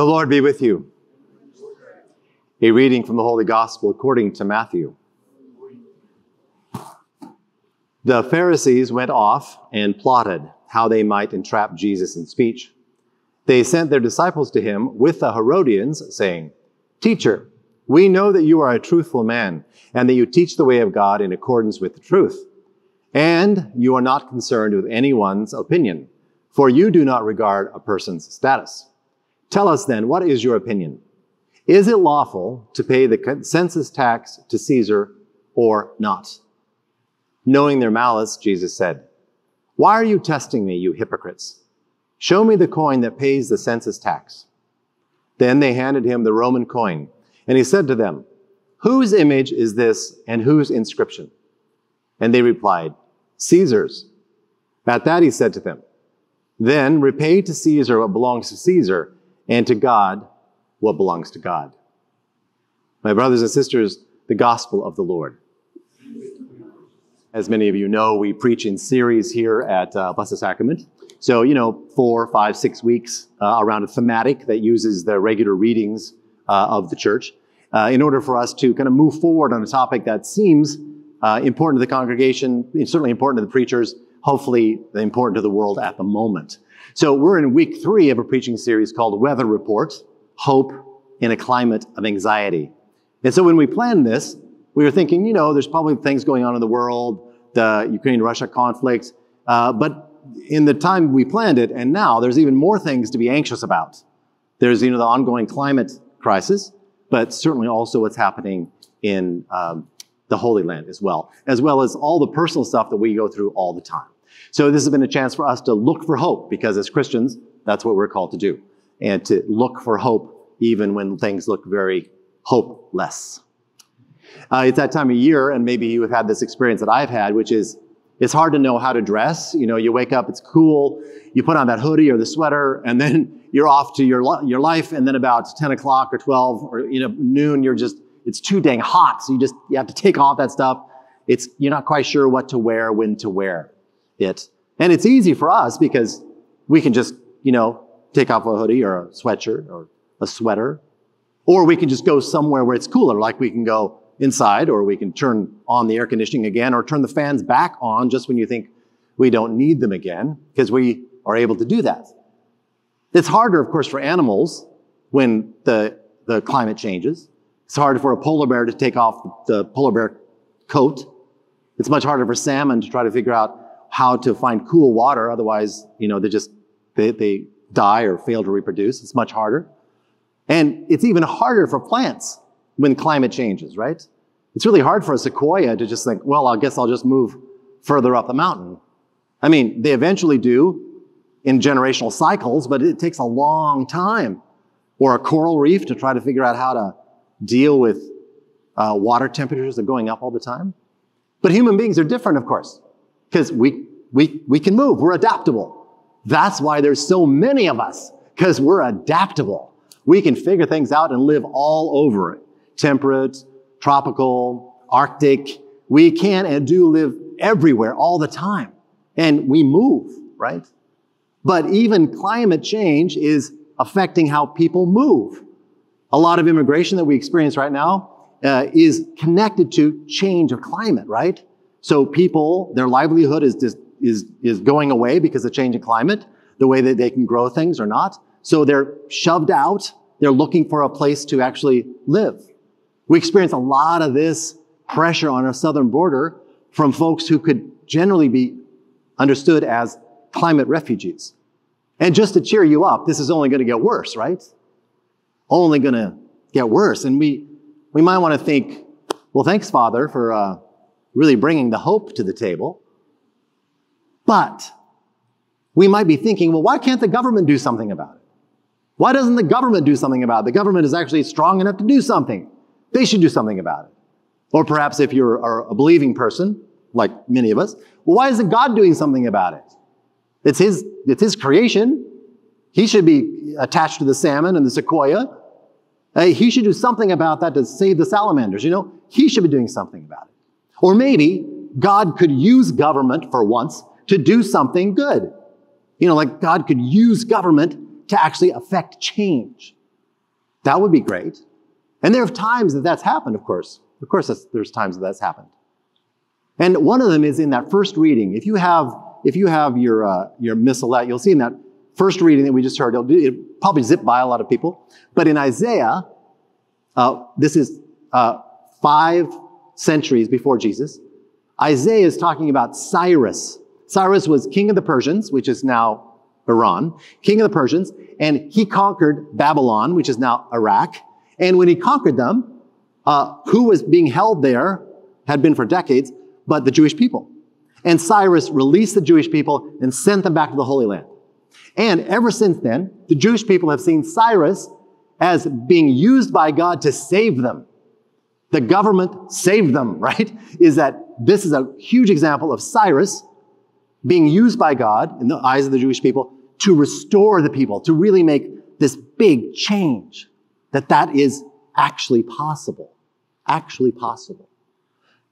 The Lord be with you. A reading from the Holy Gospel according to Matthew. The Pharisees went off and plotted how they might entrap Jesus in speech. They sent their disciples to him with the Herodians, saying, "Teacher, we know that you are a truthful man, and that you teach the way of God in accordance with the truth. And you are not concerned with anyone's opinion, for you do not regard a person's status. Tell us then, what is your opinion? Is it lawful to pay the census tax to Caesar or not?" Knowing their malice, Jesus said, "Why are you testing me, you hypocrites? Show me the coin that pays the census tax." Then they handed him the Roman coin, and he said to them, "Whose image is this and whose inscription?" And they replied, "Caesar's." At that he said to them, "Then repay to Caesar what belongs to Caesar, and to God what belongs to God." My brothers and sisters, the gospel of the Lord. As many of you know, we preach in series here at Blessed Sacrament. So, 4, 5, 6 weeks around a thematic that uses the regular readings of the church in order for us to kind of move forward on a topic that seems important to the congregation, it's certainly important to the preachers, hopefully important to the world at the moment. So we're in week 3 of a preaching series called Weather Report, Hope in a Climate of Anxiety. And so when we planned this, we were thinking, there's probably things going on in the world, the Ukraine-Russia conflict, but in the time we planned it, and now there's even more things to be anxious about. There's, the ongoing climate crisis, but certainly also what's happening in the Holy Land as well as all the personal stuff that we go through all the time. So this has been a chance for us to look for hope, because as Christians, that's what we're called to do, and to look for hope even when things look very hopeless. It's that time of year, and maybe you have had this experience that I've had, which is it's hard to know how to dress. You wake up, it's cool, you put on that hoodie or the sweater, and then you're off to your life, and then about 10 o'clock or 12 or noon, it's too dang hot, so you have to take off that stuff. You're not quite sure what to wear, when to wear it. And it's easy for us because we can just, take off a hoodie or a sweatshirt or a sweater, or we can just go somewhere where it's cooler, like we can go inside, or we can turn on the air conditioning again, or turn the fans back on just when you think we don't need them again, because we are able to do that. It's harder, of course, for animals when the climate changes. It's harder for a polar bear to take off the polar bear coat. It's much harder for salmon to try to figure out how to find cool water. Otherwise, they die or fail to reproduce. It's much harder. And it's even harder for plants when climate changes, right? It's really hard for a sequoia to just think, well, I guess I'll just move further up the mountain. I mean, they eventually do in generational cycles, but it takes a long time. Or a coral reef to try to figure out how to deal with water temperatures that are going up all the time. But human beings are different, of course, because we can move. We're adaptable. That's why there's so many of us, because we're adaptable. We can figure things out and live all over it. Temperate, tropical, Arctic. We can and do live everywhere all the time. And we move, right? But even climate change is affecting how people move. A lot of immigration that we experience right now is connected to change of climate, right? So people, their livelihood is going away because of change in climate, the way that they can grow things or not. So they're shoved out. They're looking for a place to actually live. We experience a lot of this pressure on our southern border from folks who could generally be understood as climate refugees. And just to cheer you up, this is only going to get worse, right? Only going to get worse. And we might want to think, well, thanks, Father, for really bringing the hope to the table. But we might be thinking, well, why can't the government do something about it? Why doesn't the government do something about it? The government is actually strong enough to do something. They should do something about it. Or perhaps if you're a believing person, like many of us, well, why isn't God doing something about it? It's his creation. He should be attached to the salmon and the sequoia. He should do something about that to save the salamanders. He should be doing something about it. Or maybe God could use government for once to do something good. Like God could use government to actually affect change. That would be great. And there are times that that's happened, of course. Of course, there's times that that's happened. And one of them is in that first reading. If you have your missalette, you'll see in that first reading that we just heard, it probably zip by a lot of people. But in Isaiah, this is 5 centuries before Jesus. Isaiah is talking about Cyrus. Cyrus was king of the Persians, which is now Iran, king of the Persians, and he conquered Babylon, which is now Iraq. And when he conquered them, who was being held there had been for decades, but the Jewish people. And Cyrus released the Jewish people and sent them back to the Holy Land. And ever since then, the Jewish people have seen Cyrus as being used by God to save them. The government saved them, right? This is a huge example of Cyrus being used by God in the eyes of the Jewish people to restore the people, to really make this big change, that is actually possible. Actually possible.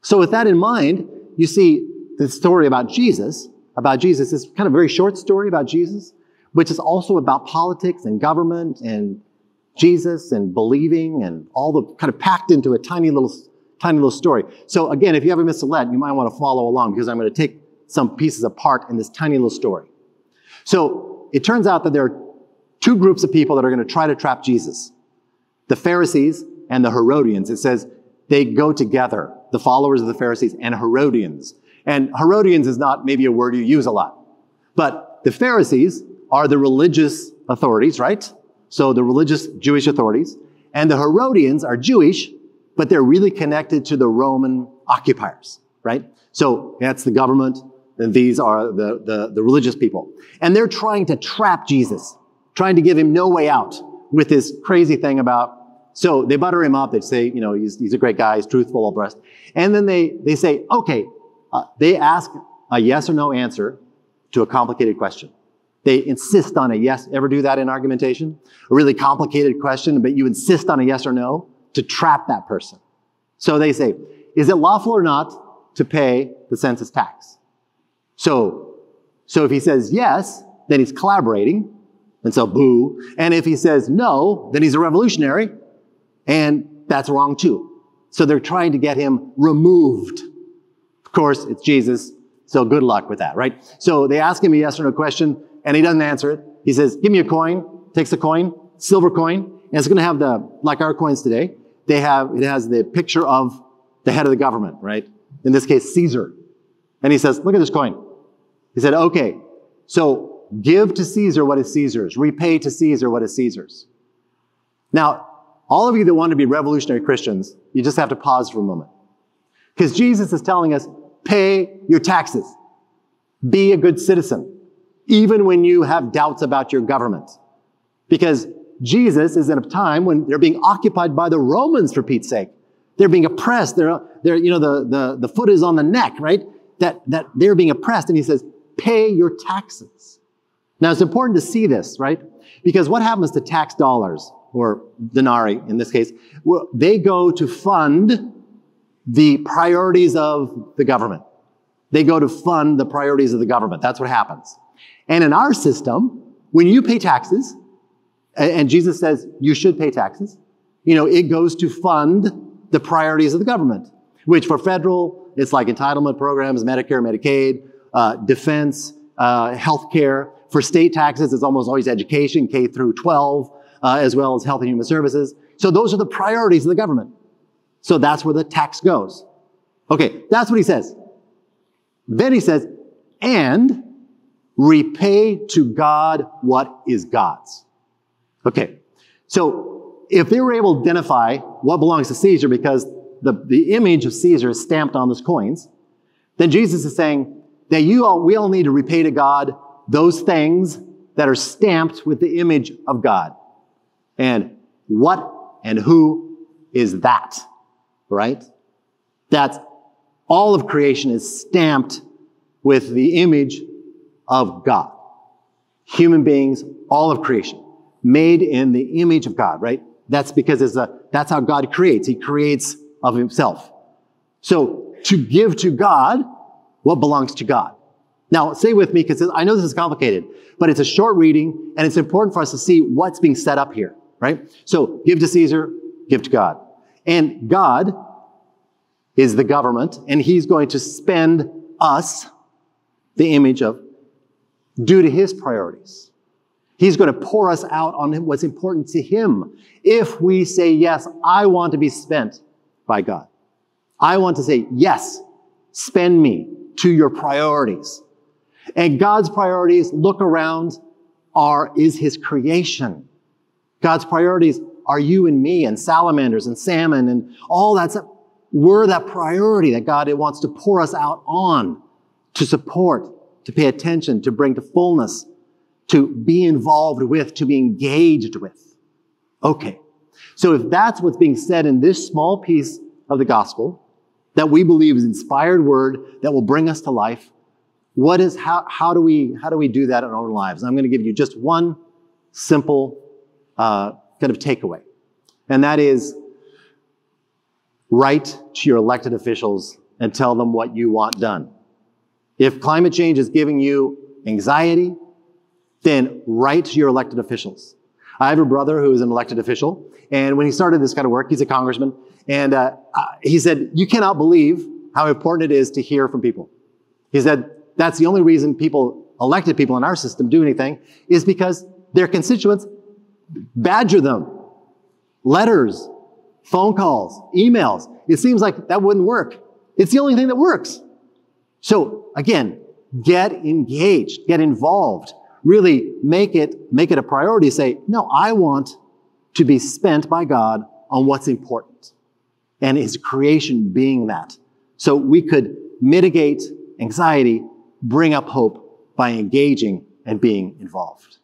So with that in mind, you see the story about Jesus, this kind of very short story about Jesus, which is also about politics and government and Jesus and believing and all the kind of packed into a tiny little story. So again, if you have a missalette, you might want to follow along because I'm going to take some pieces apart in this tiny little story. So it turns out that there are 2 groups of people that are going to try to trap Jesus. The Pharisees and the Herodians. It says they go together, the followers of the Pharisees and Herodians. And Herodians is not maybe a word you use a lot. But the Pharisees are the religious authorities, right? So the religious Jewish authorities. And the Herodians are Jewish, but they're really connected to the Roman occupiers, right? So that's the government, and these are the religious people. And they're trying to trap Jesus, trying to give him no way out with this crazy thing about, so they butter him up. They say, he's a great guy, he's truthful, all the rest. And then they say, okay, they ask a yes or no answer to a complicated question. They insist on a yes. Ever do that in argumentation? A really complicated question, but you insist on a yes or no to trap that person. So they say, is it lawful or not to pay the census tax? So if he says yes, then he's collaborating, and so boo. And if he says no, then he's a revolutionary, and that's wrong too. So they're trying to get him removed. Of course, it's Jesus, so good luck with that, right? So they ask him a yes or no question, and he doesn't answer it. He says, give me a coin, takes a coin, silver coin, and it's going to have like our coins today, it has the picture of the head of the government, right? In this case, Caesar. And he says, look at this coin. He said, okay, so give to Caesar what is Caesar's. Repay to Caesar what is Caesar's. Now, all of you that want to be revolutionary Christians, you just have to pause for a moment. Because Jesus is telling us, pay your taxes. Be a good citizen, even when you have doubts about your government. Because Jesus is in a time when they're being occupied by the Romans, for Pete's sake. They're being oppressed. The foot is on the neck, right? That they're being oppressed. And he says, pay your taxes. Now, it's important to see this, right? Because what happens to tax dollars, or denarii in this case, well, they go to fund the priorities of the government. They go to fund the priorities of the government. That's what happens. And in our system, when you pay taxes, and Jesus says you should pay taxes, it goes to fund the priorities of the government, which for federal, it's like entitlement programs, Medicare, Medicaid, defense, healthcare. For state taxes, it's almost always education, K through 12, as well as health and human services. So those are the priorities of the government. So that's where the tax goes. Okay, that's what he says. Then he says, and repay to God what is God's. Okay, so if they were able to identify what belongs to Caesar because the image of Caesar is stamped on those coins, then Jesus is saying that we all need to repay to God those things that are stamped with the image of God. And what and who is that, right? That's all of creation is stamped with the image of God. Human beings, all of creation, made in the image of God, right? That's because that's how God creates. He creates of himself. So to give to God what belongs to God. Now, stay with me because I know this is complicated, but it's a short reading and it's important for us to see what's being set up here, right? So give to Caesar, give to God. And God is the government, and he's going to spend us, the image of, due to his priorities. He's going to pour us out on what's important to him. If we say, yes, I want to be spent by God. I want to say, yes, spend me to your priorities. And God's priorities, look around, is his creation. God's priorities are you and me and salamanders and salmon and all that stuff. We're that priority that God wants to pour us out on, to support, to pay attention, to bring to fullness, to be involved with, to be engaged with. Okay. So if that's what's being said in this small piece of the gospel that we believe is inspired word that will bring us to life, how do we do that in our own lives? I'm going to give you just one simple kind of takeaway. And that is, write to your elected officials and tell them what you want done. If climate change is giving you anxiety, then write to your elected officials. I have a brother who is an elected official, and when he started this kind of work, he's a congressman, and he said, you cannot believe how important it is to hear from people. He said, that's the only reason elected people in our system do anything, is because their constituents badger them. Letters, phone calls, emails. It seems like that wouldn't work. It's the only thing that works. So again, get engaged, get involved. Really make it a priority. Say, no, I want to be spent by God on what's important. And his creation being that. So we could mitigate anxiety, bring up hope by engaging and being involved.